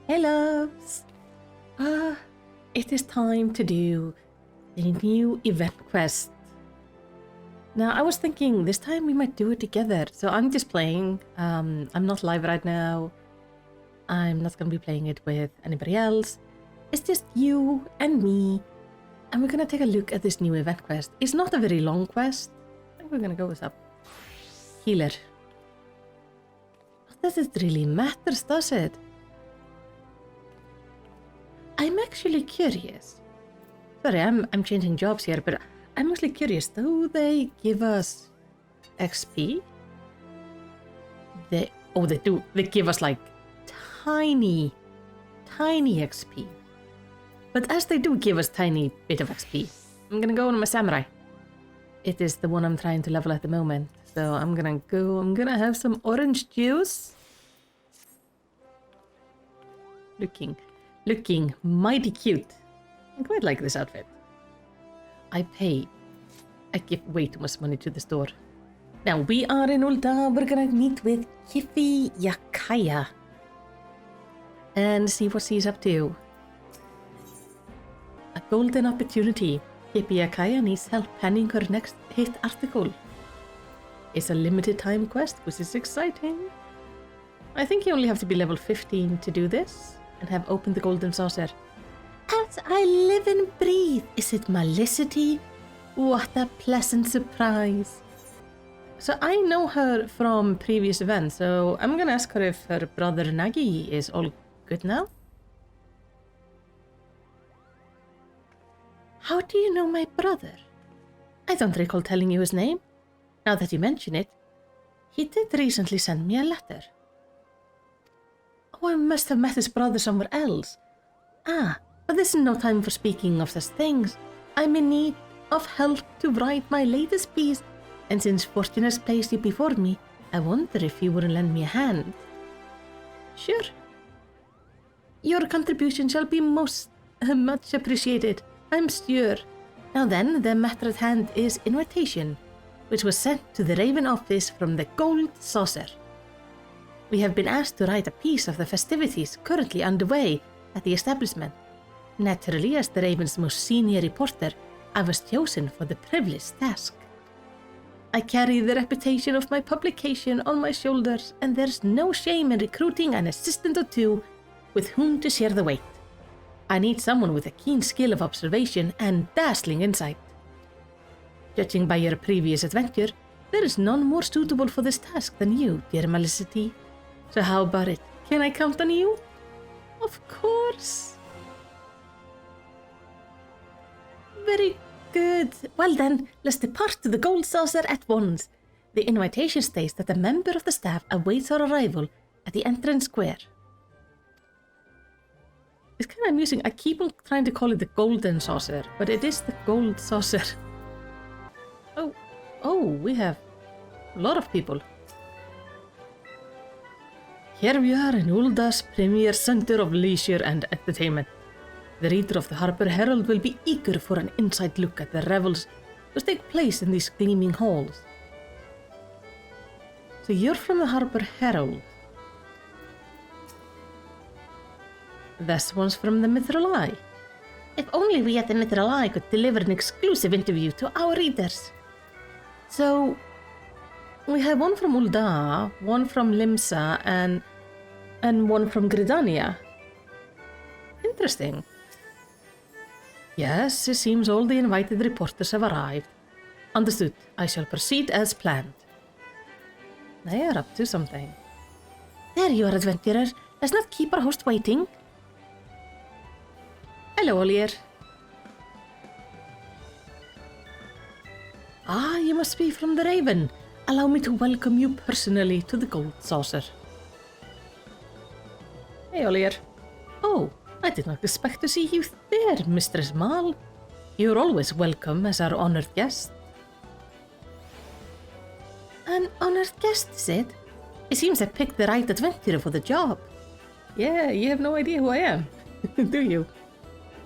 Hey loves! It is time to do the new event quest. Now I was thinking this time we might do it together, so I'm just playing. I'm not live right now. I'm not gonna be playing it with anybody else. It's just you and me, and we're gonna take a look at this new event quest. It's not a very long quest. I think we're gonna go with a healer. Not that it really matters, does it? I'm actually curious. Sorry, I'm changing jobs here, but I'm actually curious. Do they give us XP? They do. They give us like tiny XP. But as they do give us tiny bit of XP, I'm gonna go on my samurai. It is the one I'm trying to level at the moment. So I'm gonna have some orange juice. Looking mighty cute. I quite like this outfit. I give way too much money to the store. Now we are in Ulda. We're gonna meet with Kifi Yakaya and see what she's up to. A golden opportunity. Kifi Yakaya needs help penning her next hit article. It's a limited time quest, which is exciting. I think you only have to be level 15 to do this and have opened the golden saucer. As I live and breathe, is it Malisity? What a pleasant surprise. So I know her from previous events, so I'm gonna ask her if her brother Nagi is all good now. How do you know my brother? I don't recall telling you his name. Now that you mention it, he did recently send me a letter. Oh, I must have met his brother somewhere else. But this is no time for speaking of such things. I'm in need of help to write my latest piece, and since fortune has placed you before me, I wonder if you wouldn't lend me a hand. Sure. Your contribution shall be most much appreciated, I'm sure. Now then, the matter at hand is invitation, which was sent to the Raven office from the Gold Saucer. We have been asked to write a piece of the festivities currently underway at the establishment. Naturally, as the Raven's most senior reporter, I was chosen for the privileged task. I carry the reputation of my publication on my shoulders, and there's no shame in recruiting an assistant or two with whom to share the weight. I need someone with a keen skill of observation and dazzling insight. Judging by your previous adventure, there is none more suitable for this task than you, dear Malisity. So how about it? Can I count on you? Of course. Very good. Well then, let's depart to the Gold Saucer at once. The invitation states that a member of the staff awaits our arrival at the entrance square. It's kind of amusing. I keep on trying to call it the Golden Saucer, but it is the Gold Saucer. Oh, we have a lot of people. Here we are in Ulda's premier center of leisure and entertainment. The reader of the Harper Herald will be eager for an inside look at the revels that take place in these gleaming halls. So you're from the Harper Herald. This one's from the Mithril Eye. If only we at the Mithril Eye could deliver an exclusive interview to our readers. So, we have one from Ulda, one from Limsa, and one from Gridania. Interesting. Yes, it seems all the invited reporters have arrived. Understood. I shall proceed as planned. They are up to something. There you are, adventurer. Let's not keep our host waiting. Hello, Ollier. You must be from the Raven. Allow me to welcome you personally to the Gold Saucer. Hey, Ollier. Oh, I did not expect to see you there, Mistress Mal. You're always welcome as our honored guest. An honored guest, is it? It seems I picked the right adventurer for the job. Yeah, you have no idea who I am, do you?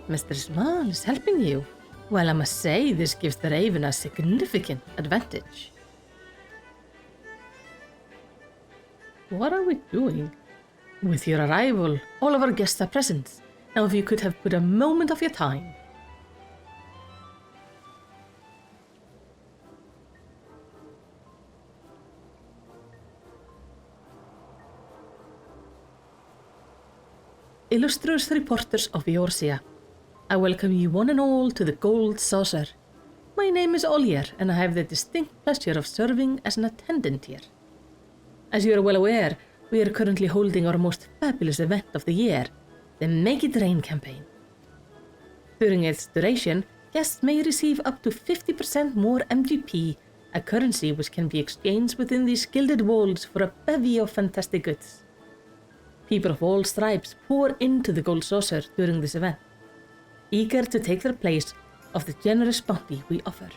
Mistress Mal is helping you. Well, I must say, this gives the Raven a significant advantage. What are we doing? With your arrival, all of our guests are present. Now if you could have put a moment of your time. Illustrious reporters of Eorzea, I welcome you one and all to the Gold Saucer. My name is Ollier, and I have the distinct pleasure of serving as an attendant here. As you are well aware, we are currently holding our most fabulous event of the year, the Make It Rain campaign. During its duration, guests may receive up to 50% more MGP, a currency which can be exchanged within these gilded walls for a bevy of fantastic goods. People of all stripes pour into the Gold Saucer during this event, eager to take their place of the generous bounty we offer.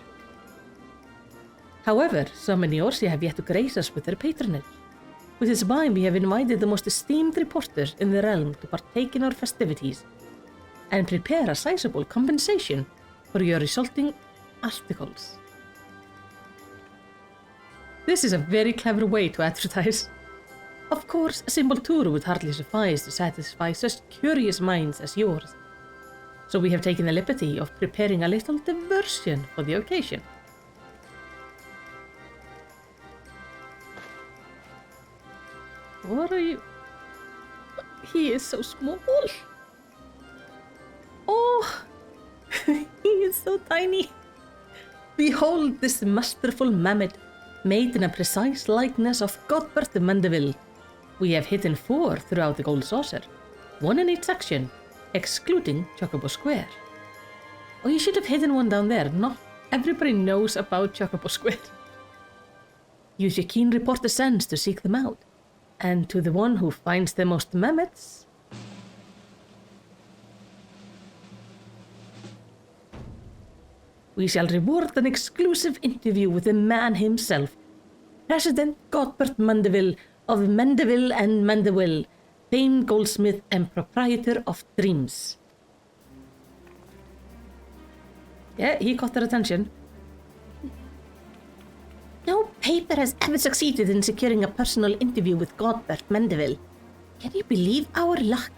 However, some in Eorzea have yet to grace us with their patronage, which is why we have invited the most esteemed reporters in the realm to partake in our festivities and prepare a sizable compensation for your resulting articles. This is a very clever way to advertise. Of course, a simple tour would hardly suffice to satisfy such curious minds as yours, so we have taken the liberty of preparing a little diversion for the occasion. What are you? He is so small. Oh, he is so tiny. Behold this masterful mammoth, made in a precise likeness of Godbert Mandeville. We have hidden 4 throughout the Gold Saucer, 1 in each section, excluding Chocobo Square. Oh, you should have hidden one down there. Not everybody knows about Chocobo Square. Use your keen reporter sense to seek them out. And to the one who finds the most mammoths, we shall reward an exclusive interview with the man himself, President Godbert Mandeville of Mandeville and Mandeville, famed goldsmith and proprietor of dreams. Yeah, he caught their attention. No paper has ever succeeded in securing a personal interview with Godbert Mandeville. Can you believe our luck?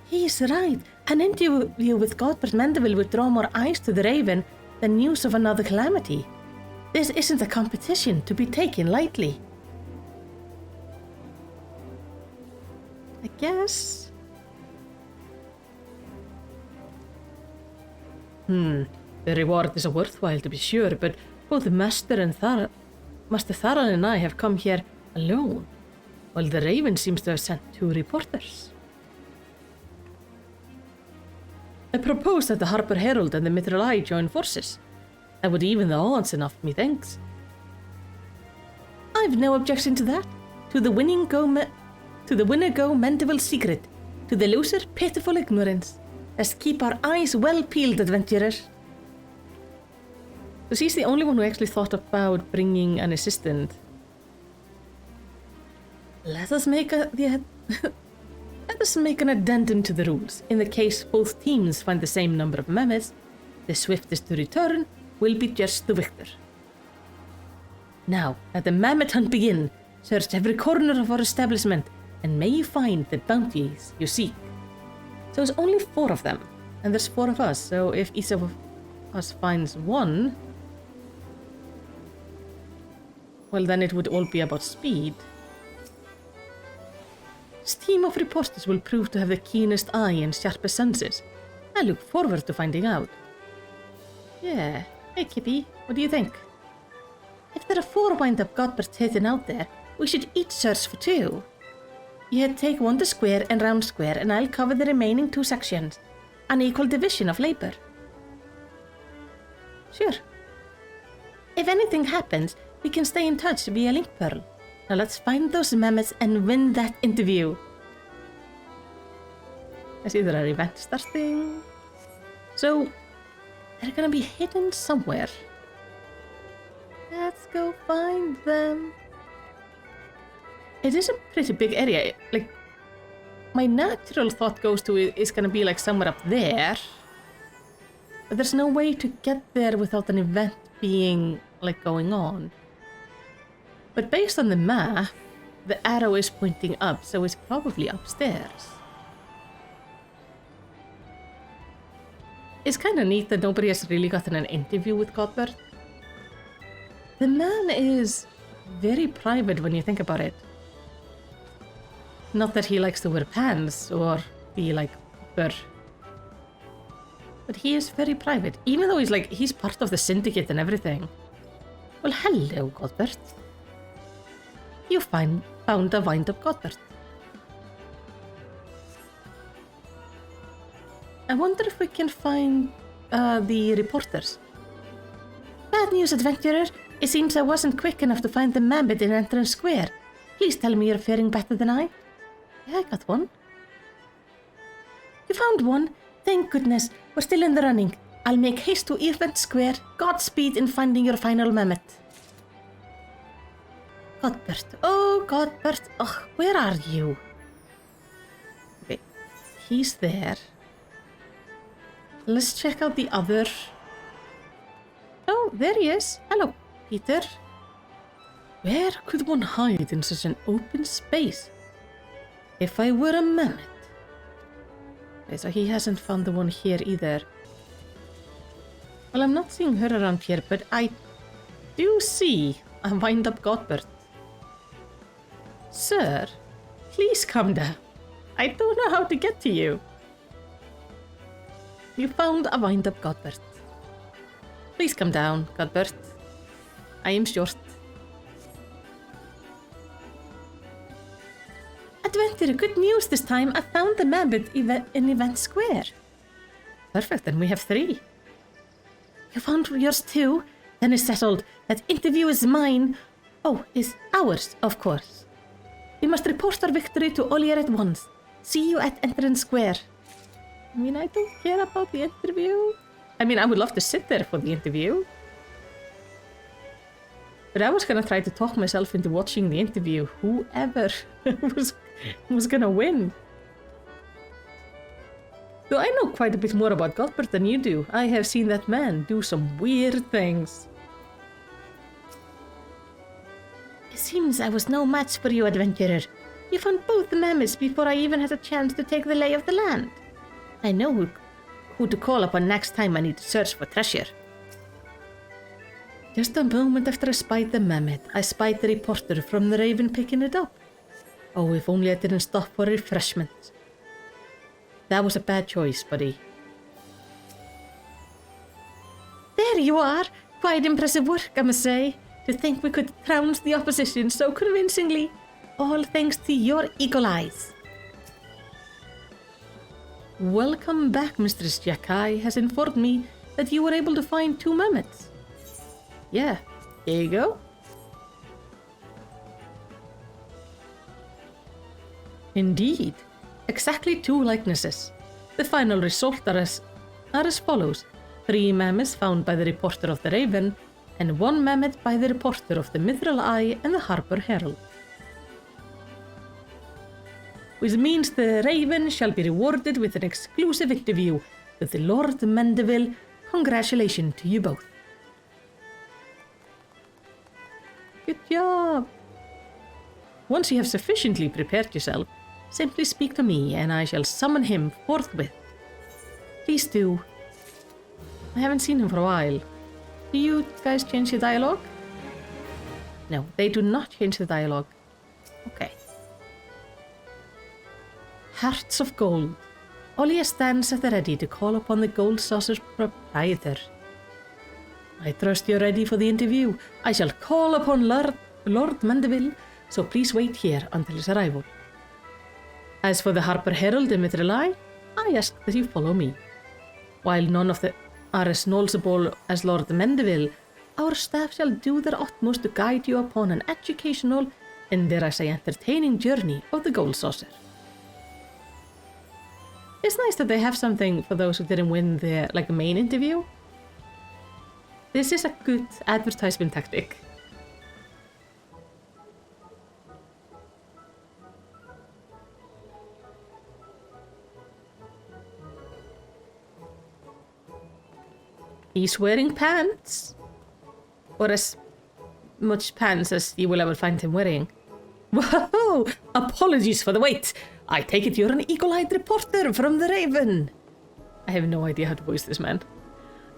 He is right. An interview with Godbert Mandeville would draw more eyes to the Raven than news of another calamity. This isn't a competition to be taken lightly. I guess. The reward is worthwhile to be sure, but both Master Tharan and I have come here alone, while the Raven seems to have sent 2 reporters. I propose that the Harper Herald and the Mithril Eye join forces. That would even the odds enough, methinks. I've no objection to that. To the winner go Mandeville's secret. To the loser, pitiful ignorance. Let's keep our eyes well peeled, adventurers. So she's the only one who actually thought about bringing an assistant. Let us make an addendum to the rules. In the case both teams find the same number of mammoths, the swiftest to return will be just the victor. Now, let the mammoth hunt begin. Search every corner of our establishment, and may you find the bounties you seek. So there's only 4 of them, and there's 4 of us, so if each of us finds 1, well then it would all be about speed. This team of reporters will prove to have the keenest eye and sharpest senses. I look forward to finding out. Yeah, hey Kippy, what do you think? If there are 4 wind-up Godberts hidden out there, we should each search for 2. You take 1 to Square and Round Square, and I'll cover the remaining 2 sections. An equal division of labor. Sure. If anything happens, we can stay in touch via Link Pearl. Now let's find those mammoths and win that interview. I see there are events starting. So, they're gonna be hidden somewhere. Let's go find them. It is a pretty big area. Like, my natural thought goes to it's gonna be like somewhere up there. But there's no way to get there without an event being like going on. But based on the map, the arrow is pointing up, so it's probably upstairs. It's kind of neat that nobody has really gotten an interview with Godbert. The man is very private when you think about it. Not that he likes to wear pants or be like but he is very private, even though he's part of the syndicate and everything. Well, hello, Godbert. You found a wind-up Godbert. I wonder if we can find the reporters. Bad news, adventurer. It seems I wasn't quick enough to find the mammoth in Entrance Square. Please tell me you're faring better than I. Yeah, I got one. You found one? Thank goodness. We're still in the running. I'll make haste to Event Square. Godspeed in finding your final mammoth. Godbert. Oh, Godbert. Oh, where are you? Okay, he's there. Let's check out the other. Oh, there he is. Hello, Peter. Where could one hide in such an open space? If I were a mammoth. Okay, so he hasn't found the one here either. Well, I'm not seeing her around here, but I do see a wind-up Godbert. Sir, please come down. I don't know how to get to you. You found a wind-up Godbert. Please come down, Godbert. I am short. Adventurer, good news this time. I found the mammoth in Event Square. Perfect, then we have 3. You found yours too? Then it's settled. That interview is mine. Oh, is ours, of course. We must report our victory to Ollier at once. See you at Entrance Square. I mean, I don't care about the interview. I mean, I would love to sit there for the interview. But I was gonna try to talk myself into watching the interview. Whoever was gonna win. Though I know quite a bit more about Godbert than you do. I have seen that man do some weird things. It seems I was no match for you, adventurer. You found both the mammoths before I even had a chance to take the lay of the land. I know who to call upon next time I need to search for treasure. Just a moment after I spied the mammoth, I spied the reporter from the Raven picking it up. Oh, if only I didn't stop for refreshment. That was a bad choice, buddy. There you are! Quite impressive work, I must say. To think we could trounce the opposition so convincingly. All thanks to your eagle eyes. Welcome back, Mistress Jakai has informed me that you were able to find 2 mammoths. Yeah, here you go. Indeed, exactly 2 likenesses. The final result are as follows. 3 mammoths found by the reporter of the Raven, and 1 mammoth by the reporter of the Mithril Eye and the Harper Herald. Which means the Raven shall be rewarded with an exclusive interview with the Lord Mandeville. Congratulations to you both. Good job. Once you have sufficiently prepared yourself, simply speak to me and I shall summon him forthwith. Please do. I haven't seen him for a while. Do you guys change the dialogue? No, they do not change the dialogue. Okay. Hearts of Gold. Ollier stands at the ready to call upon the Gold Saucer's proprietor. I trust you're ready for the interview. I shall call upon Lord Mandeville, so please wait here until his arrival. As for the Harper Herald and Mithril Eye, I ask that you follow me. While none of them are as knowledgeable as Lord Mandeville, our staff shall do their utmost to guide you upon an educational and, dare I say, entertaining journey of the Gold Saucer. It's nice that they have something for those who didn't win the main interview. This is a good advertisement tactic. He's wearing pants. Or as much pants as you will ever find him wearing. Whoa! Apologies for the wait. I take it you're an eagle-eyed reporter from the Raven. I have no idea how to voice this man.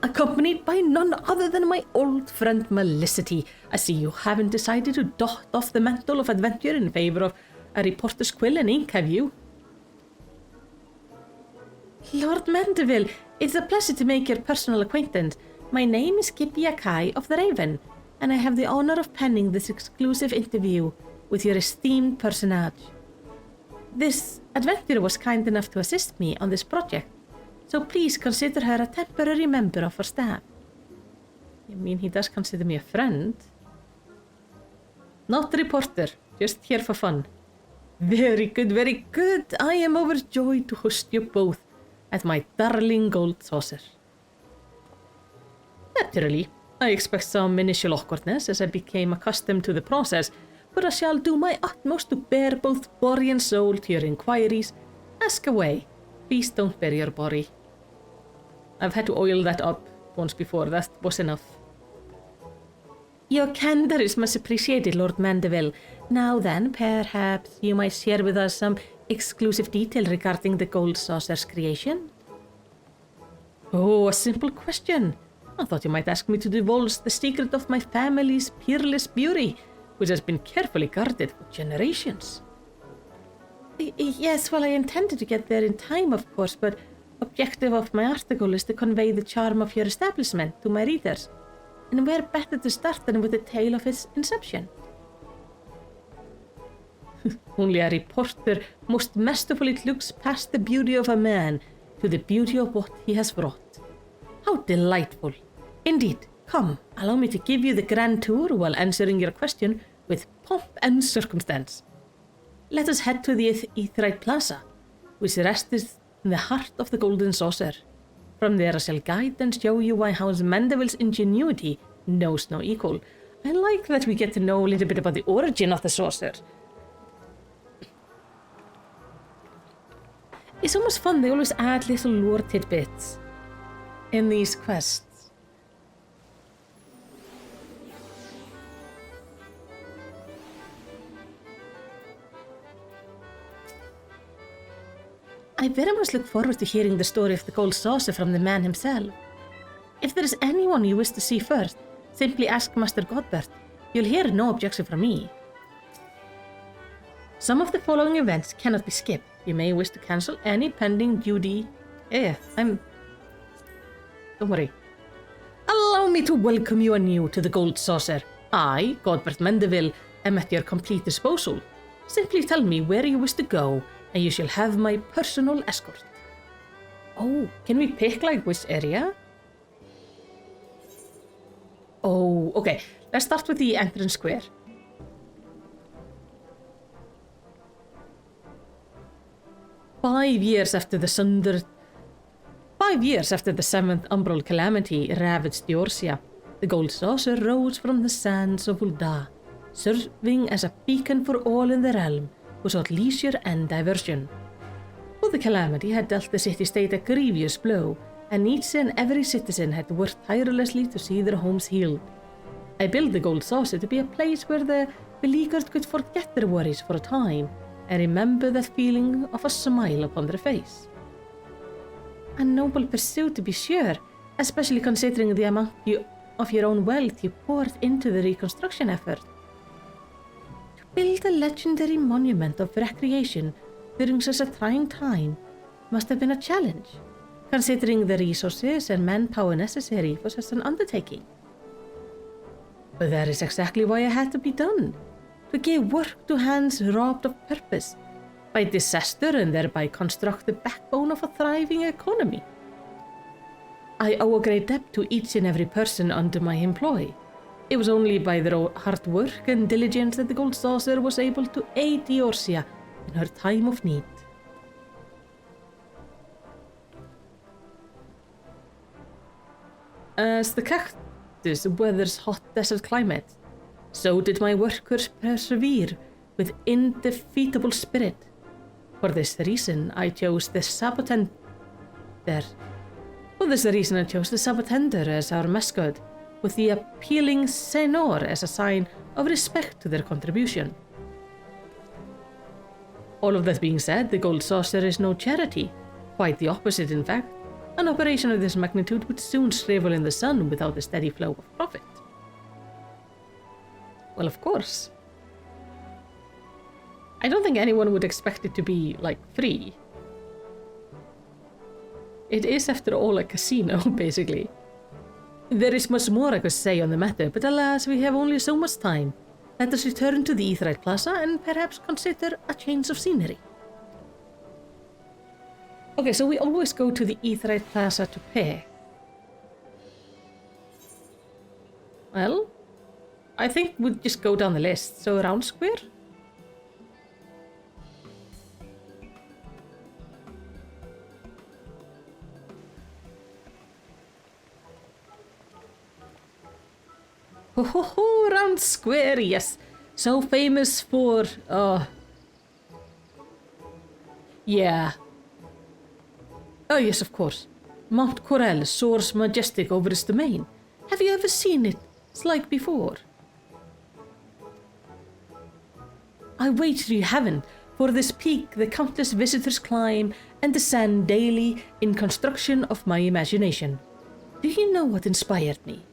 Accompanied by none other than my old friend Malisity. I see you haven't decided to dot off the mantle of adventure in favor of a reporter's quill and ink, have you? Lord Mandeville, it's a pleasure to make your personal acquaintance. My name is Kippy Akai of the Raven, and I have the honor of penning this exclusive interview with your esteemed personage. This adventurer was kind enough to assist me on this project, so please consider her a temporary member of our staff. I mean, he does consider me a friend. Not a reporter, just here for fun. Very good, very good. I am overjoyed to host you both at my darling gold saucer. Naturally, I expect some initial awkwardness as I became accustomed to the process, but I shall do my utmost to bear both body and soul to your inquiries. Ask away. Please don't bury your body. I've had to oil that up once before, that was enough. Your candor is much appreciated, Lord Mandeville. Now then, perhaps you might share with us some exclusive detail regarding the gold saucer's creation? Oh, a simple question. I thought you might ask me to divulge the secret of my family's peerless beauty, which has been carefully guarded for generations. Yes, well, I intended to get there in time, of course, but objective of my article is to convey the charm of your establishment to my readers. And where better to start than with the tale of its inception? Only a reporter most masterfully looks past the beauty of a man to the beauty of what he has wrought. How delightful. Indeed, come, allow me to give you the grand tour while answering your question with pomp and circumstance. Let us head to the Aetheryte Plaza, which rests in the heart of the Golden Saucer. From there I shall guide and show you why House Mandeville's ingenuity knows no equal. I like that we get to know a little bit about the origin of the saucer. It's almost fun, they always add little lore tidbits in these quests. I very much look forward to hearing the story of the gold saucer from the man himself. If there is anyone you wish to see first, simply ask Master Godbert. You'll hear no objection from me. Some of the following events cannot be skipped. You may wish to cancel any pending duty. Don't worry. Allow me to welcome you anew to the Gold Saucer. I, Godbert Mandeville, am at your complete disposal. Simply tell me where you wish to go, and you shall have my personal escort. Oh, can we pick like which area? Oh, okay. Let's start with the entrance square. Five years after the 7th umbral calamity ravaged Eorzea, the Gold Saucer rose from the sands of Ul'dah, serving as a beacon for all in the realm who sought leisure and diversion. For the calamity had dealt the city-state a grievous blow, and each and every citizen had worked tirelessly to see their homes healed. I built the Gold Saucer to be a place where the beleaguered could forget their worries for a time and remember that feeling of a smile upon their face. A noble pursuit, to be sure, especially considering the amount of your own wealth you poured into the reconstruction effort. To build a legendary monument of recreation during such a trying time must have been a challenge, considering the resources and manpower necessary for such an undertaking. But that is exactly why it had to be done, to give work to hands robbed of purpose by disaster and thereby construct the backbone of a thriving economy. I owe a great debt to each and every person under my employ. It was only by their hard work and diligence that the Gold Saucer was able to aid Eorzea in her time of need. As the cactus weathers hot desert climate, so did my workers persevere with indefeatable spirit. For this reason, I chose the Sabotender as our mascot, with the appealing Senor as a sign of respect to their contribution. All of that being said, the gold saucer is no charity. Quite the opposite, in fact. An operation of this magnitude would soon shrivel in the sun without a steady flow of profit. Well, of course. I don't think anyone would expect it to be, like, free. It is, after all, a casino, basically. There is much more I could say on the matter, but alas, we have only so much time. Let us return to the Aetheryte Plaza and perhaps consider a change of scenery. Okay, so we always go to the Aetheryte Plaza to pay. Well, I think we'll just go down the list. So Round Square? Oh, Round Square, yes. So famous for, yeah. Oh yes, of course. Mount Corel soars majestic over its domain. Have you ever seen it? It's like before. I wager you haven't, for this peak the countless visitors climb and descend daily in construction of my imagination. Do you know what inspired me?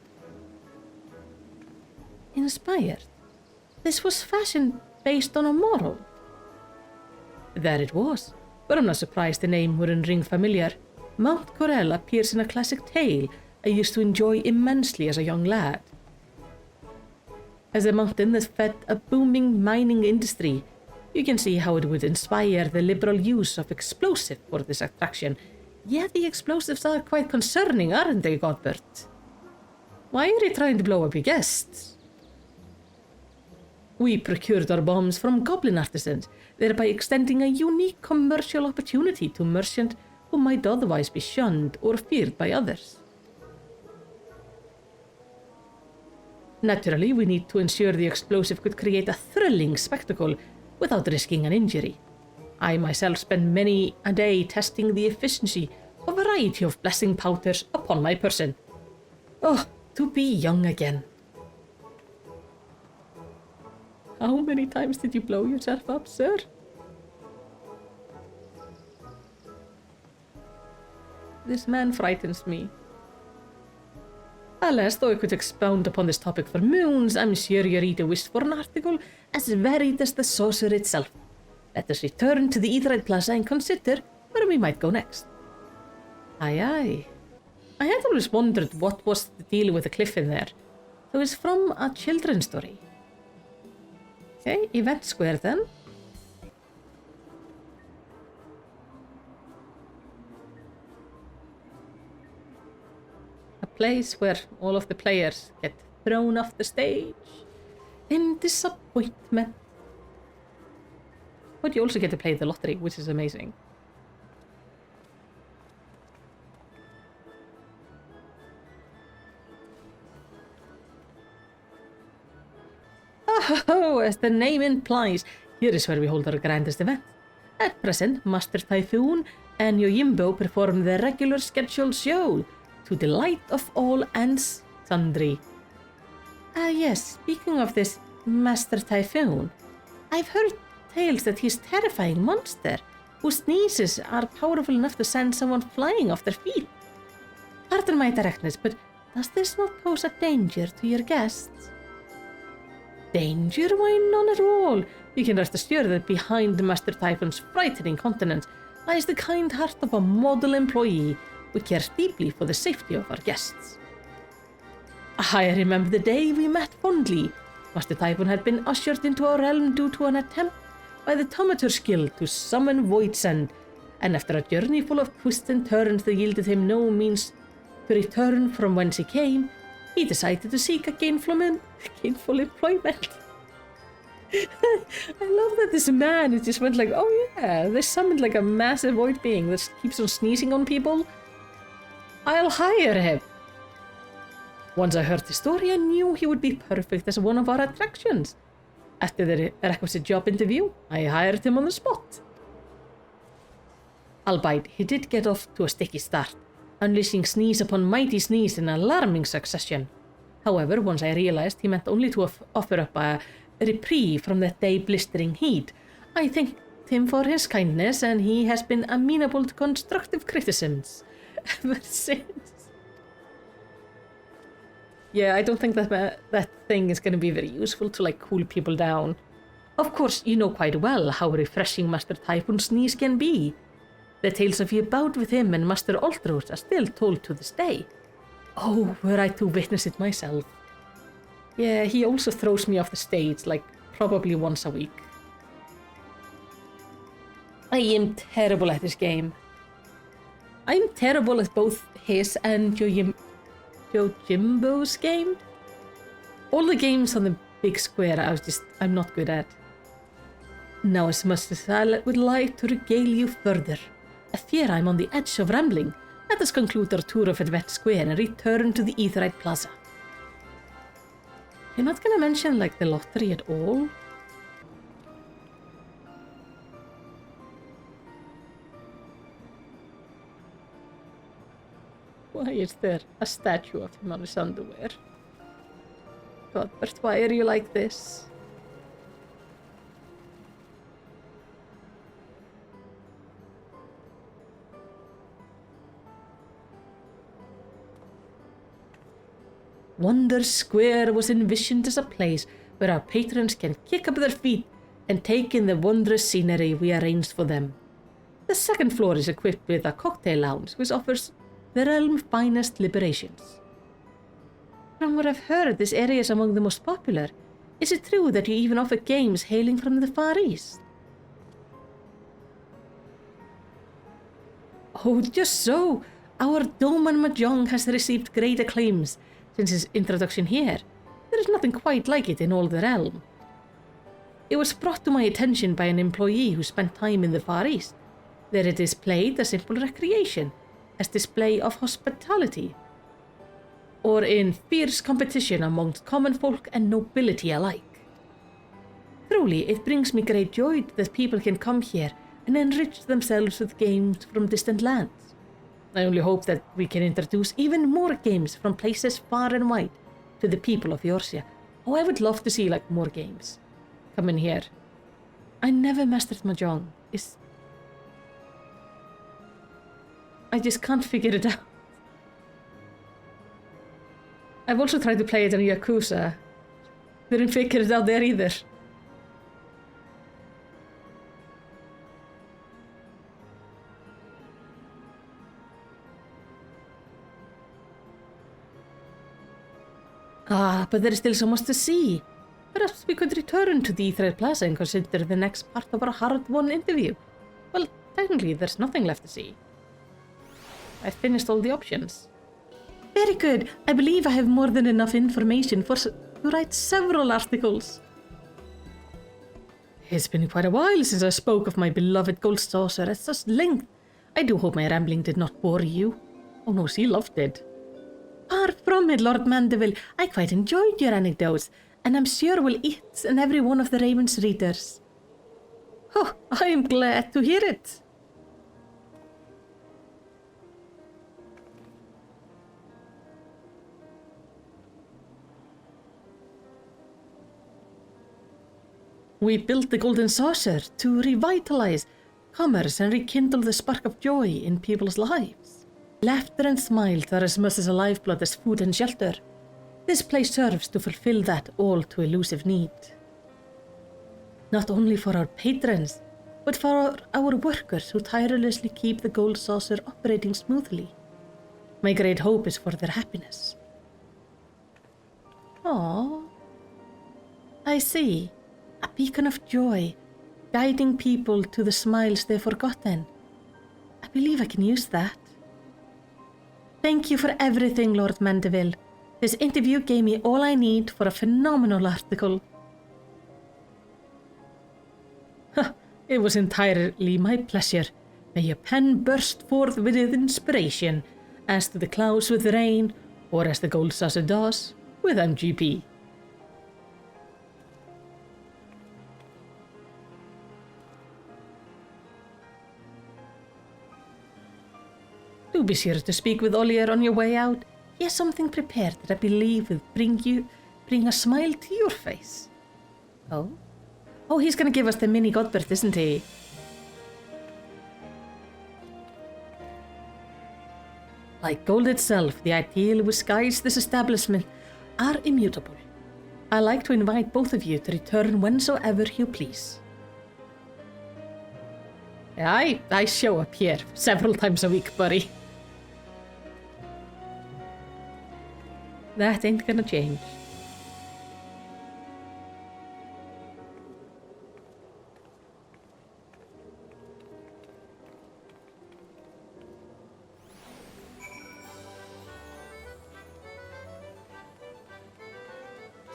Inspired? This was fashion based on a moral. There it was, but I'm not surprised the name wouldn't ring familiar. Mount Corel appears in a classic tale I used to enjoy immensely as a young lad. As a mountain that fed a booming mining industry, you can see how it would inspire the liberal use of explosive for this attraction. Yeah, the explosives are quite concerning, aren't they, Godbert? Why are you trying to blow up your guests? We procured our bombs from goblin artisans, thereby extending a unique commercial opportunity to merchants who might otherwise be shunned or feared by others. Naturally, we need to ensure the explosive could create a thrilling spectacle without risking an injury. I myself spent many a day testing the efficiency of a variety of blessing powders upon my person. Oh, to be young again. How many times did you blow yourself up, sir? This man frightens me. Alas, though I could expound upon this topic for moons, I'm sure your reader wished for an article as varied as the saucer itself. Let us return to the Aetheryte Plaza and consider where we might go next. Aye, aye. I had always wondered what was the deal with the cliff in there. So it's from a children's story. Okay, Event Square then. A place where all of the players get thrown off the stage in disappointment. But you also get to play the lottery, which is amazing. Oh, as the name implies, here is where we hold our grandest event. At present, Master Typhoon and Yojimbo perform their regular scheduled show, to delight of all and sundry. Yes, speaking of this Master Typhoon, I've heard tales that he's a terrifying monster, whose sneezes are powerful enough to send someone flying off their feet. Pardon my directness, but does this not pose a danger to your guests? Danger? Why, none at all. You can rest assured that behind Master Typhoon's frightening countenance lies the kind heart of a model employee who cares deeply for the safety of our guests. I remember the day we met fondly. Master Typhoon had been ushered into our realm due to an attempt by the Tomatur's Guild to summon Voidsend, and after a journey full of twists and turns that yielded him no means to return from whence he came, he decided to seek a gainful employment. I love that this man just went like, oh yeah, they summoned like a massive void being that keeps on sneezing on people. I'll hire him. Once I heard the story, I knew he would be perfect as one of our attractions. After the requisite job interview, I hired him on the spot. Albeit, he did get off to a sticky start, unleashing sneeze upon mighty sneeze in alarming succession. However, once I realized he meant only to offer up a reprieve from that day blistering heat, I think him for his kindness, and he has been amenable to constructive criticisms ever since. Yeah, I don't think that thing is going to be very useful to, like, cool people down. Of course, you know quite well how refreshing Master Typhoon's sneeze can be. The tales of your bout with him and Master Ultros are still told to this day. Oh, were I to witness it myself. Yeah, he also throws me off the stage, like, probably once a week. I am terrible at this game. I'm terrible at both his and Yojimbo's game. All the games on the big square I'm not good at. Now as much as I would like to regale you further, I fear I'm on the edge of rambling. Let us conclude our tour of Advent Square and return to the Aetheryte Plaza. You're not gonna mention, like, the lottery at all? Why is there a statue of him on his underwear? Godbert, why are you like this? Wonder Square was envisioned as a place where our patrons can kick up their feet and take in the wondrous scenery we arranged for them. The second floor is equipped with a cocktail lounge which offers the realm's finest liberations. From what I've heard, this area is among the most popular. Is it true that you even offer games hailing from the Far East? Oh, just so! Our Doman Mahjong has received great acclaims since his introduction here. There is nothing quite like it in all the realm. It was brought to my attention by an employee who spent time in the Far East. There it is played as simple recreation, as display of hospitality, or in fierce competition amongst common folk and nobility alike. Truly, it brings me great joy that people can come here and enrich themselves with games from distant lands. I only hope that we can introduce even more games from places far and wide to the people of Eorzea. Oh, I would love to see, like, more games come in here. I never mastered Mahjong. I just can't figure it out. I've also tried to play it in Yakuza. Didn't figure it out there either. Ah, but there is still so much to see. Perhaps we could return to the Aetheryte Plaza and consider the next part of our hard-won interview. Well, technically there's nothing left to see. I've finished all the options. Very good. I believe I have more than enough information to write several articles. It's been quite a while since I spoke of my beloved gold saucer at such length. I do hope my rambling did not bore you. Oh no, she loved it. Far from it, Lord Mandeville. I quite enjoyed your anecdotes, and I'm sure will each and every one of the Raven's readers. Oh, I am glad to hear it. We built the Golden Saucer to revitalize commerce and rekindle the spark of joy in people's lives. Laughter and smiles are as much as a lifeblood as food and shelter. This place serves to fulfill that all too elusive need. Not only for our patrons, but for our workers who tirelessly keep the Gold Saucer operating smoothly. My great hope is for their happiness. Aww. I see. A beacon of joy, guiding people to the smiles they've forgotten. I believe I can use that. Thank you for everything, Lord Mandeville. This interview gave me all I need for a phenomenal article. It was entirely my pleasure. May your pen burst forth with inspiration, as do the clouds with rain, or as the Gold Saucer does with MGP. Do be sure to speak with Ollier on your way out. He has something prepared that I believe will bring a smile to your face. Oh? Oh, he's gonna give us the mini Godbert, isn't he? Like gold itself, the ideal which guides this establishment are immutable. I like to invite both of you to return whensoever you please. Yeah, I show up here several times a week, buddy. That ain't gonna change.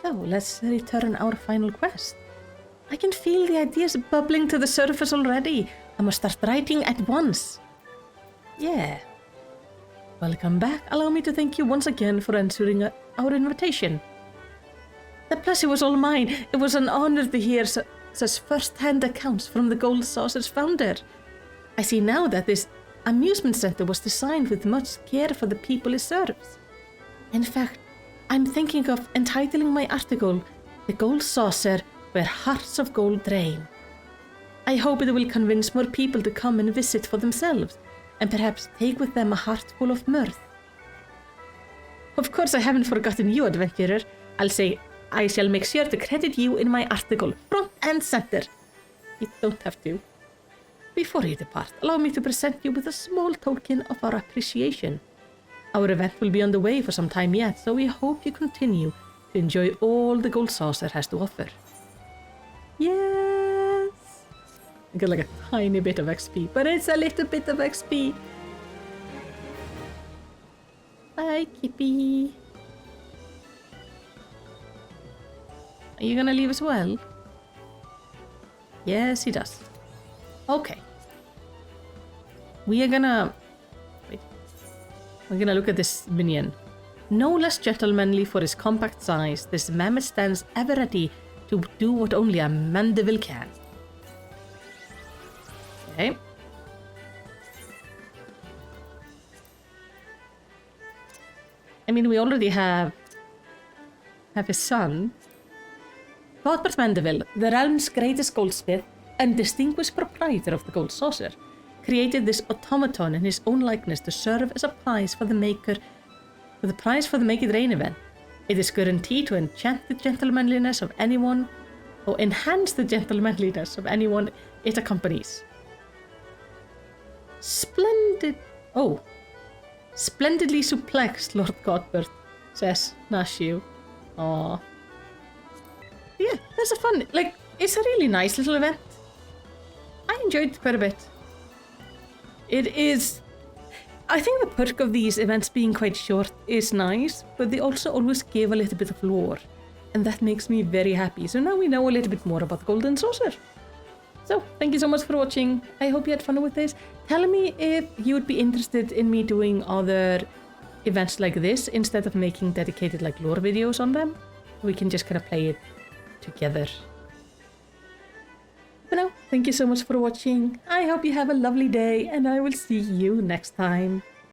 So, let's return our final quest. I can feel the ideas bubbling to the surface already. I must start writing at once. Yeah. Welcome back. Allow me to thank you once again for answering our invitation. The pleasure was all mine. It was an honor to hear such first-hand accounts from the Gold Saucer's founder. I see now that this amusement center was designed with much care for the people it serves. In fact, I'm thinking of entitling my article, The Gold Saucer, Where Hearts of Gold Drain. I hope it will convince more people to come and visit for themselves, and perhaps take with them a heart full of mirth. Of course, I haven't forgotten you, adventurer. I'll say I shall make sure to credit you in my article, front and center. You don't have to. Before you depart, allow me to present you with a small token of our appreciation. Our event will be on the way for some time yet, so we hope you continue to enjoy all the Gold Saucer has to offer. Yes! I get like a tiny bit of XP, but it's a little bit of XP. Bye, Kippy. Are you gonna leave as well? Yes, he does. Okay. We are gonna... Wait. We're gonna look at this minion. No less gentlemanly for his compact size, this mammoth stands ever ready to do what only a Mandeville can. Okay. I mean, we already have his son. Cuthbert Mandeville, the realm's greatest goldsmith and distinguished proprietor of the Gold Saucer, created this automaton in his own likeness to serve as a prize for the Make It Rain event. It is guaranteed to enhance the gentlemanliness of anyone it accompanies. Splendidly suplexed, Lord Cuthbert, says Nashu. Aww. Yeah, that's a fun, it's a really nice little event. I enjoyed it quite a bit. It is... I think the perk of these events being quite short is nice, but they also always give a little bit of lore, and that makes me very happy. So now we know a little bit more about the Golden Saucer. So, thank you so much for watching. I hope you had fun with this. Tell me if you would be interested in me doing other events like this instead of making dedicated lore videos on them. We can just kind of play it together. But now, thank you so much for watching. I hope you have a lovely day, and I will see you next time.